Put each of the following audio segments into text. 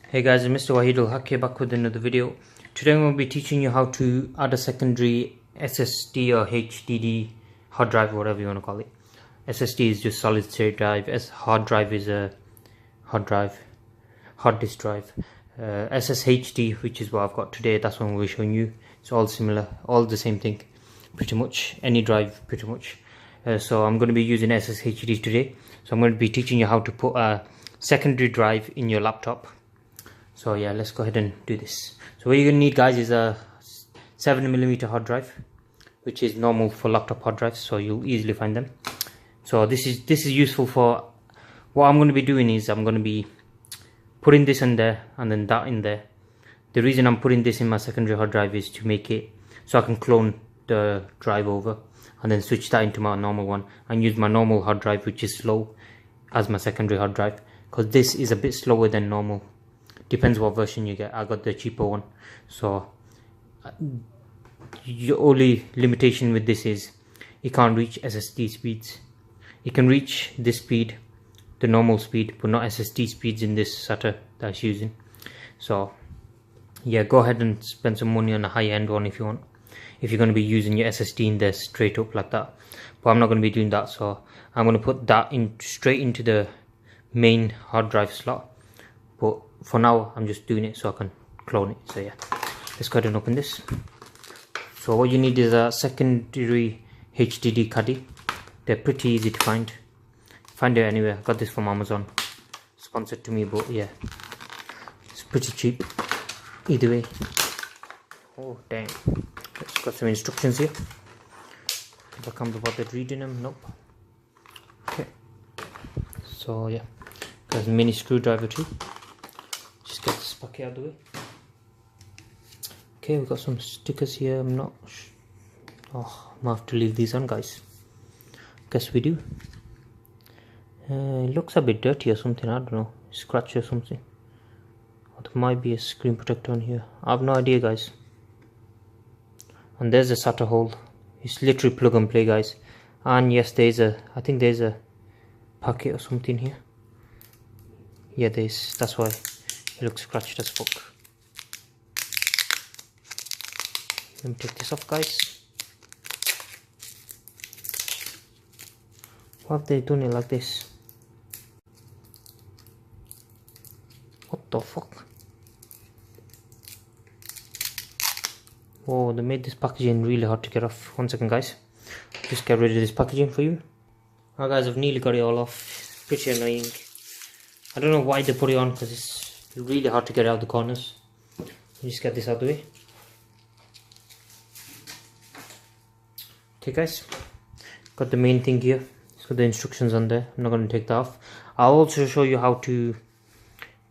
Hey guys, it's MrWaheedulHaque back with another video. Today I'm going to be teaching you how to add a secondary SSD or HDD hard drive, whatever you want to call it. SSD is just solid state drive, hard drive is a hard disk drive. SSHD, which is what I've got today, that's what we're showing you. It's all similar, all the same thing, pretty much, any drive pretty much. So I'm going to be using SSHD today. So I'm going to be teaching you how to put a secondary drive in your laptop. So yeah, let's go ahead and do this. So what you're gonna need, guys, is a 7mm hard drive, which is normal for laptop hard drives, so you'll easily find them. So this is useful for what I'm gonna be doing is I'm gonna be putting this in there and then that in there. The reason I'm putting this in my secondary hard drive is to make it so I can clone the drive over and then switch that into my normal one and use my normal hard drive, which is slow, as my secondary hard drive, because this is a bit slower than normal. Depends what version you get. I got the cheaper one. So your only limitation with this is it can't reach SSD speeds. It can reach this speed, the normal speed, but not SSD speeds in this SATA that's using. So yeah, go ahead and spend some money on a high-end one if you want, if you're going to be using your SSD in there straight up like that. But I'm not going to be doing that, so I'm going to put that in straight into the main hard drive slot. But for now I'm just doing it so I can clone it. So yeah, let's go ahead and open this. So what you need is a secondary HDD caddy. They're pretty easy to find it anywhere. I got this from Amazon, sponsored to me, but yeah, it's pretty cheap either way. Oh damn, it's got some instructions here. If I can't be bothered reading them, nope. Okay, so yeah, there's a mini screwdriver too. Just get this bucket out of the way. Okay, we've got some stickers here. I'm not oh, I might have to leave these on, guys. Guess we do. It looks a bit dirty or something, I don't know, scratch or something. Or there might be a screen protector on here, I have no idea, guys. And there's a SATA hole. It's literally plug and play, guys. And yes, there's a, I think there's a packet or something here. Yeah, there's, that's why it looks scratched as fuck. Let me take this off, guys. Why have they done it like this? What the fuck? Oh, they made this packaging really hard to get off. 1 second, guys. Just get rid of this packaging for you. Alright, guys, I've nearly got it all off. Pretty annoying. I don't know why they put it on, because it's really hard to get out the corners. Just get this out of the way. Okay, guys, got the main thing here. It's got the instructions on there. I'm not going to take that off. I'll also show you how to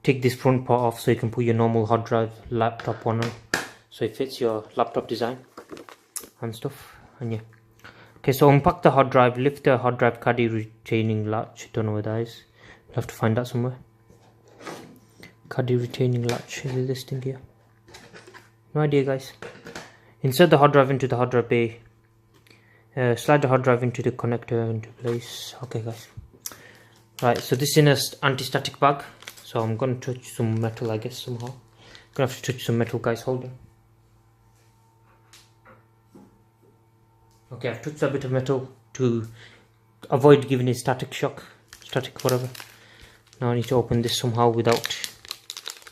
take this front part off so you can put your normal hard drive laptop one on, so it fits your laptop design and stuff. And yeah, okay, so unpack the hard drive, lift the hard drive caddy retaining latch. Don't know where that is. You'll have to find that somewhere. Caddy retaining latch, is it this thing here? No idea, guys. Insert the hard drive into the hard drive bay. Slide the hard drive into the connector into place. Okay, guys. Right, so this is in an anti-static bag. So I'm going to touch some metal, I guess, somehow. Gonna have to touch some metal, guys. Hold on. Okay, I've touched a bit of metal to avoid giving it static shock, static whatever. Now I need to open this somehow without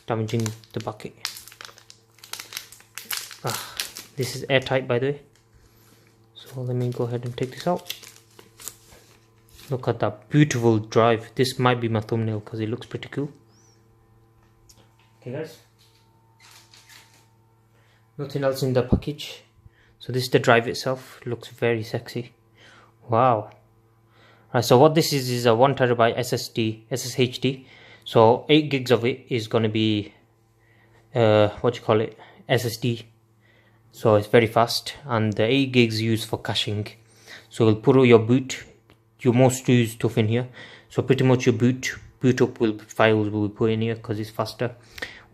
damaging the bucket. This is airtight, by the way. So let me go ahead and take this out. Look at that beautiful drive. This might be my thumbnail because it looks pretty cool. Okay, guys, nothing else in the package. So this is the drive itself. It looks very sexy. Wow. Right, so what this is a 1TB SSHD. So 8 gigs of it is going to be SSD. So it's very fast, and the 8 gigs used for caching. So we'll put all your most used stuff in here. So pretty much your boot up files will be put in here because it's faster.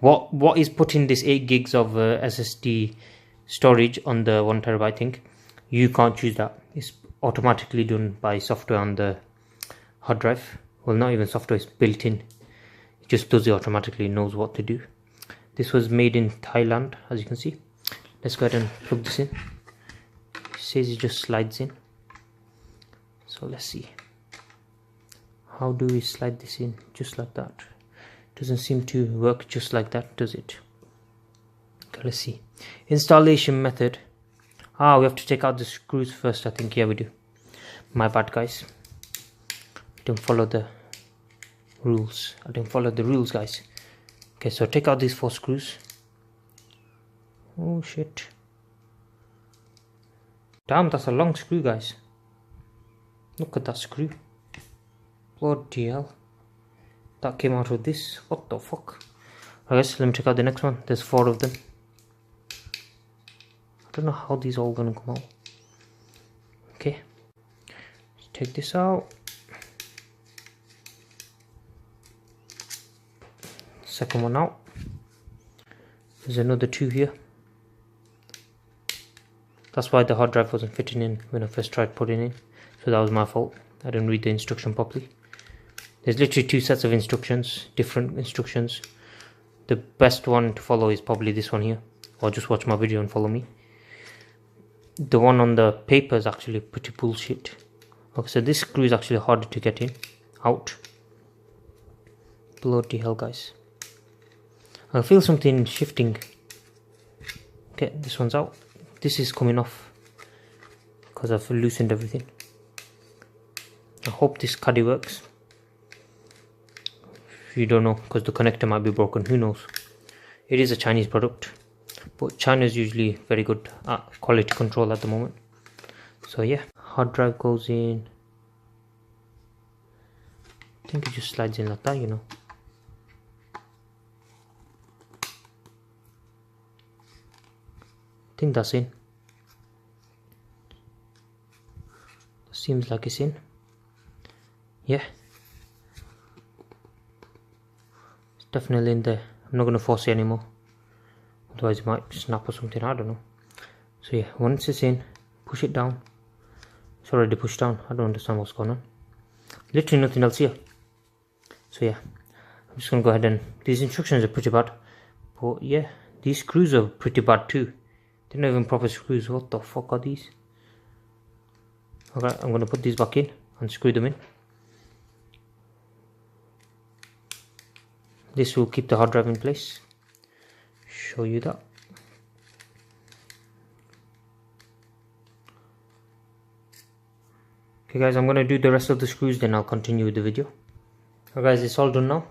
What is putting this 8 gigs of SSD storage on the 1TB thing? You can't choose that. It's automatically done by software on the hard drive. Well, not even software, it's built in. just does it automatically, knows what to do. This was made in Thailand, as you can see. Let's go ahead and plug this in. It says it just slides in. So let's see. How do we slide this in? Just like that. Doesn't seem to work just like that, does it? Okay, let's see. Installation method. We have to take out the screws first, I think. Yeah, we do. My bad, guys. Don't follow the rules. I don't follow the rules, guys. Okay, so take out these 4 screws. Oh shit. Damn, that's a long screw, guys. Look at that screw. Bloody hell. That came out with this. What the fuck? Alright guys, let me check out the next one. There's 4 of them. I don't know how these are all gonna come out. Okay. Let's take this out. Second one out. There's another 2 here. That's why the hard drive wasn't fitting in when I first tried putting in. So that was my fault. I didn't read the instruction properly. There's literally 2 sets of instructions, different instructions. The best one to follow is probably this one here. Or just watch my video and follow me. The one on the paper is actually pretty bullshit. Okay, so this screw is actually harder to get in, out. Bloody hell, guys. I feel something shifting. Okay, this one's out. This is coming off because I've loosened everything. I hope this caddy works. If you don't know, because the connector might be broken, who knows. It is a Chinese product, but China is usually very good at quality control at the moment. So yeah, hard drive goes in. I think it just slides in like that, you know. I think that's in. Seems like it's in. Yeah, it's definitely in there. I'm not going to force it anymore, otherwise it might snap or something, I don't know. So yeah, once it's in, push it down. It's already pushed down. I don't understand what's going on. Literally nothing else here. So yeah, I'm just going to go ahead and, these instructions are pretty bad, but yeah, these screws are pretty bad too. They're not even proper screws. What the fuck are these? Okay, I'm going to put these back in and screw them in. This will keep the hard drive in place. Show you that. Okay guys, I'm going to do the rest of the screws, then I'll continue with the video. Okay guys, it's all done now.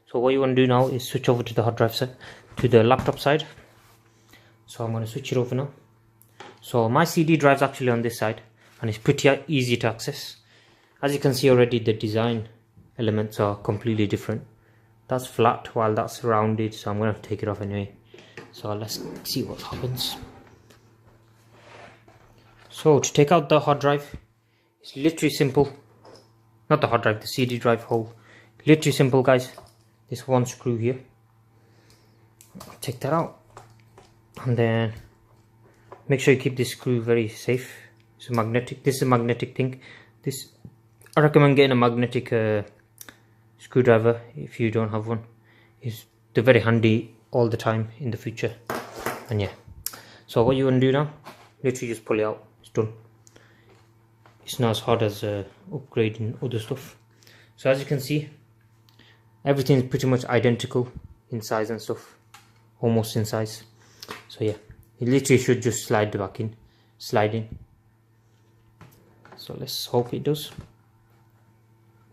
So what you want to do now is switch over to the hard drive side, to the laptop side. So I'm going to switch it over now. So my CD drive's actually on this side, and it's pretty easy to access. As you can see already, the design elements are completely different. That's flat while that's rounded, so I'm going to have to take it off anyway. So let's see what happens. So to take out the hard drive, it's literally simple. Not the hard drive, the CD drive hole. Literally simple, guys. This one screw here. Take that out. And then make sure you keep this screw very safe. It's magnetic. This is a magnetic thing. This, I recommend getting a magnetic screwdriver if you don't have one. They're very handy all the time in the future. And yeah, so what you want to do now, literally just pull it out. It's done. It's not as hard as upgrading other stuff. So as you can see, everything is pretty much identical in size and stuff, almost in size. So yeah, it literally should just slide back in, slide in. So let's hope it does.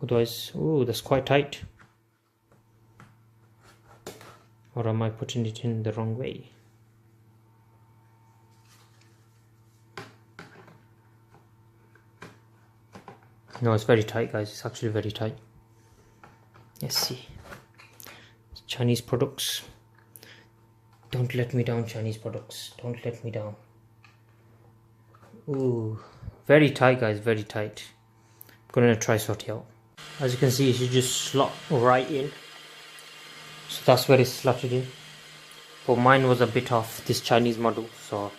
Otherwise, oh, that's quite tight. Or am I putting it in the wrong way? No, it's very tight, guys. It's actually very tight. Let's see. It's Chinese products. Don't let me down, Chinese products. Don't let me down. Ooh, very tight, guys. Very tight. I'm gonna try sort it out. As you can see, it should just slot right in. So that's where it's slotted in. But mine was a bit off, this Chinese model, so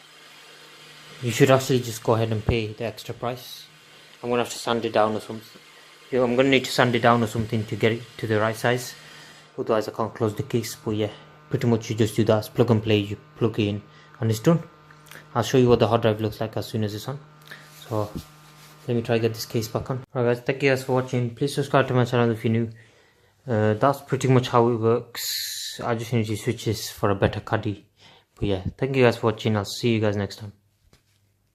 you should actually just go ahead and pay the extra price. I'm gonna have to sand it down or something. I'm gonna need to sand it down or something to get it to the right size. otherwise I can't close the case. But yeah, pretty much you just do that. It's plug and play. You plug it in and it's done. I'll show you what the hard drive looks like as soon as it's on. So let me try to get this case back on. Alright guys, thank you guys for watching. Please subscribe to my channel if you're new. That's pretty much how it works. I just need to switch this for a better caddy. But yeah, thank you guys for watching. I'll see you guys next time.